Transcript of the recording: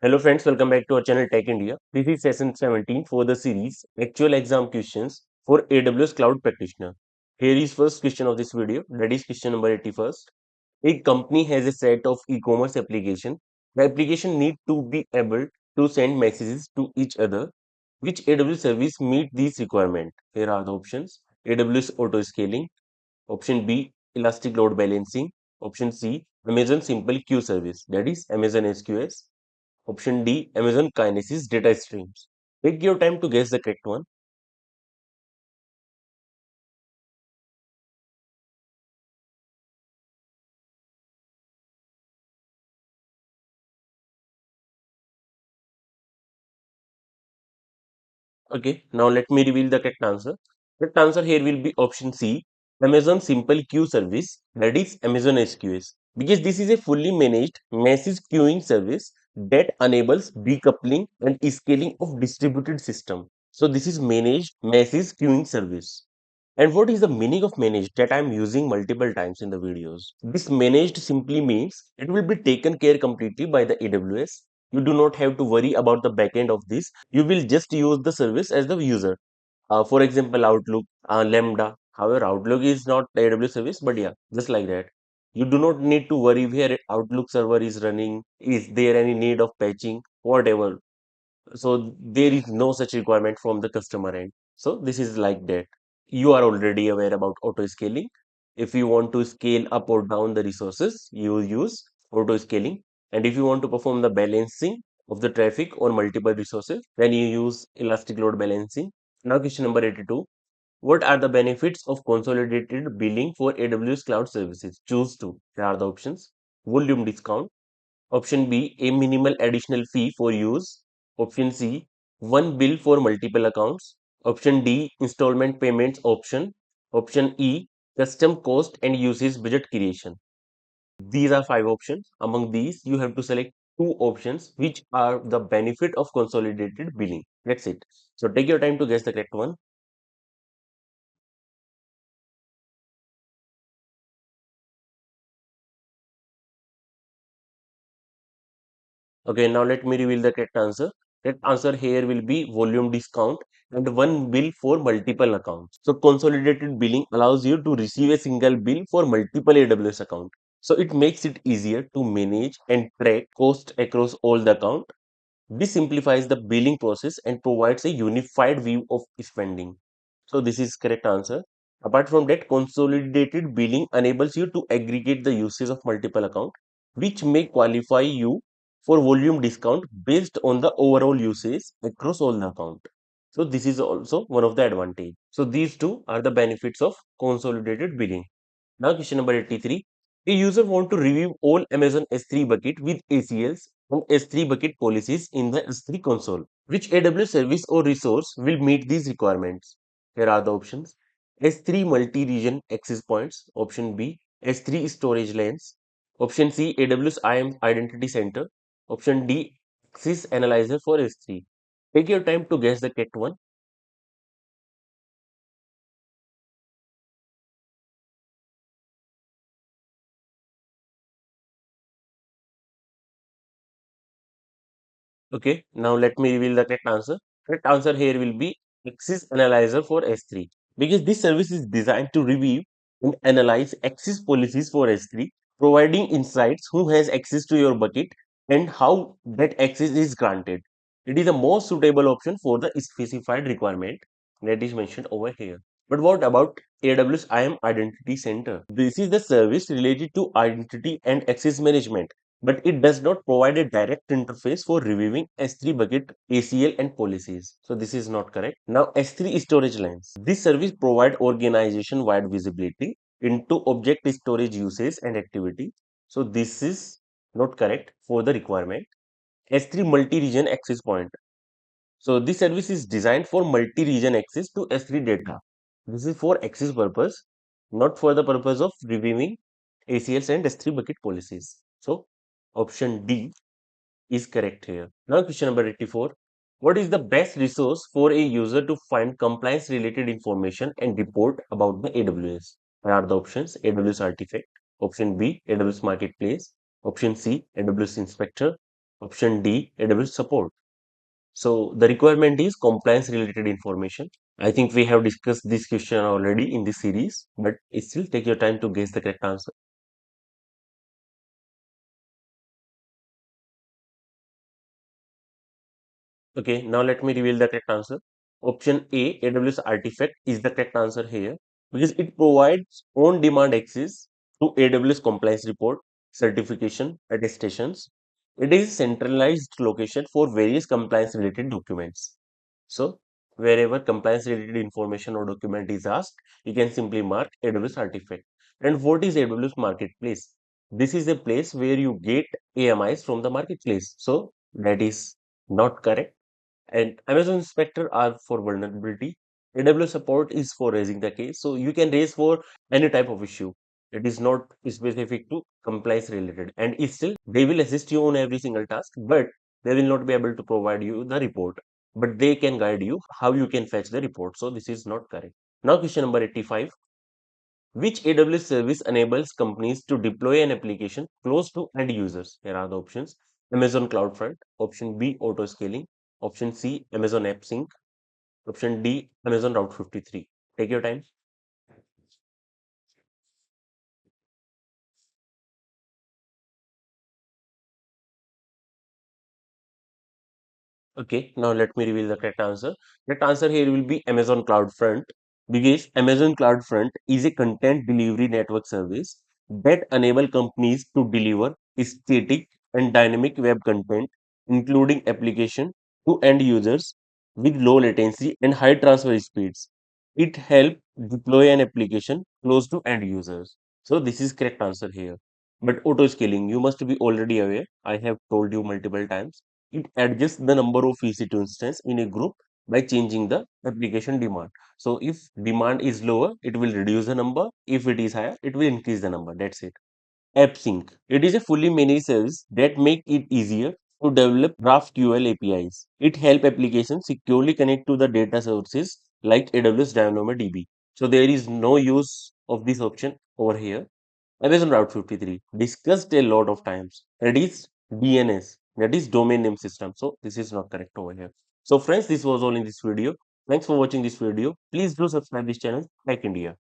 Hello friends, welcome back to our channel Tech India. This is session 17 for the series Actual Exam Questions for AWS Cloud Practitioner. Here is first question of this video, that is question number 81st. A company has a set of e-commerce application. The application need to be able to send messages to each other. Which AWS service meet these requirements? Here are the options. AWS Auto Scaling. Option B, Elastic Load Balancing. Option C, Amazon Simple Queue Service, that is Amazon SQS. Option D, Amazon Kinesis data streams. Take your time to guess the correct one. Okay, now let me reveal the correct answer. Correct answer here will be option C, Amazon Simple Queue Service, that is Amazon SQS. Because this is a fully managed message queuing service that enables decoupling and scaling of distributed system. So this is managed message queuing service. And what is the meaning of managed that I am using multiple times in the videos? This managed simply means it will be taken care completely by the AWS. You do not have to worry about the backend of this. You will just use the service as the user. For example, Outlook, Lambda. However, Outlook is not the AWS service, but yeah, just like that. You do not need to worry where Outlook server is running. Is there any need of patching? Whatever. So there is no such requirement from the customer end. So this is like that. You are already aware about auto scaling. If you want to scale up or down the resources, you use auto scaling. And if you want to perform the balancing of the traffic on multiple resources, then you use elastic load balancing. Now question number 82. What are the benefits of consolidated billing for AWS cloud services? Choose two. Here are the options. Volume discount. Option B, a minimal additional fee for use. Option C, one bill for multiple accounts. Option D, installment payments option. Option E, custom cost and usage budget creation. These are five options. Among these, you have to select two options which are the benefit of consolidated billing. That's it. So take your time to guess the correct one. Okay, now let me reveal the correct answer. Correct answer here will be volume discount and one bill for multiple accounts. So consolidated billing allows you to receive a single bill for multiple AWS account. So it makes it easier to manage and track cost across all the account. This simplifies the billing process and provides a unified view of spending. So this is correct answer. Apart from that, consolidated billing enables you to aggregate the usage of multiple accounts, which may qualify you for volume discount based on the overall usage across all the account. So this is also one of the advantage. So these two are the benefits of consolidated billing. Now question number 83. A user want to review all Amazon S3 bucket with ACLs and S3 bucket policies in the S3 console. Which AWS service or resource will meet these requirements? Here are the options. S3 multi-region access points. Option B. S3 storage lanes. Option C. AWS IAM Identity Center. Option D. Access Analyzer for S3. Take your time to guess the correct one. Okay, now let me reveal the correct answer. Correct answer here will be Access Analyzer for S3 because this service is designed to review and analyze access policies for S3, providing insights who has access to your bucket and how that access is granted. It is the most suitable option for the specified requirement that is mentioned over here. But what about AWS IAM Identity Center? This is the service related to identity and access management, but it does not provide a direct interface for reviewing S3 bucket ACL and policies. So this is not correct. Now S3 storage lines. This service provide organization wide visibility into object storage usage and activity. So this is not correct for the requirement. S3 multi-region access point. So this service is designed for multi-region access to S3 data. This is for access purpose, not for the purpose of reviewing ACLs and S3 bucket policies. So option D is correct here. Now question number 84. What is the best resource for a user to find compliance related information and report about the AWS? Here are the options. AWS Artifact. Option B, AWS Marketplace. Option C, AWS Inspector. Option D, AWS support. So the requirement is compliance related information. I think we have discussed this question already in this series, but still take your time to guess the correct answer. Okay, now let me reveal the correct answer. Option A, AWS Artifact is the correct answer here because it provides on-demand access to AWS compliance report, certification, attestations. It is a centralized location for various compliance related documents. So, wherever compliance related information or document is asked, you can simply mark AWS Artifact. And what is AWS Marketplace? This is a place where you get AMIs from the marketplace. So, that is not correct, and Amazon Inspector are for vulnerability. AWS support is for raising the case. So you can raise for any type of issue. It is not specific to compliance related. And it's still, they will assist you on every single task, but they will not be able to provide you the report. But they can guide you how you can fetch the report. So this is not correct. Now question number 85. Which AWS service enables companies to deploy an application close to end users? Here are the options. Amazon CloudFront. Option B, auto scaling. Option C, Amazon App Sync. Option D, Amazon Route 53. Take your time. Okay, now let me reveal the correct answer. Correct answer here will be Amazon CloudFront because Amazon CloudFront is a content delivery network service that enable companies to deliver static and dynamic web content, including application to end users with low latency and high transfer speeds. It helps deploy an application close to end users. So this is correct answer here. But auto scaling, you must be already aware. I have told you multiple times, it adjusts the number of EC2 instance in a group by changing the application demand. So if demand is lower, it will reduce the number. If it is higher, it will increase the number. That's it. AppSync. It is a fully managed service that make it easier to develop GraphQL APIs. It help applications securely connect to the data sources like AWS DynamoDB. So there is no use of this option over here. Amazon Route 53 discussed a lot of times. That is DNS, that is domain name system. So this is not correct over here. So friends, this was all in this video. Thanks for watching this video. Please do subscribe this channel, Tech India.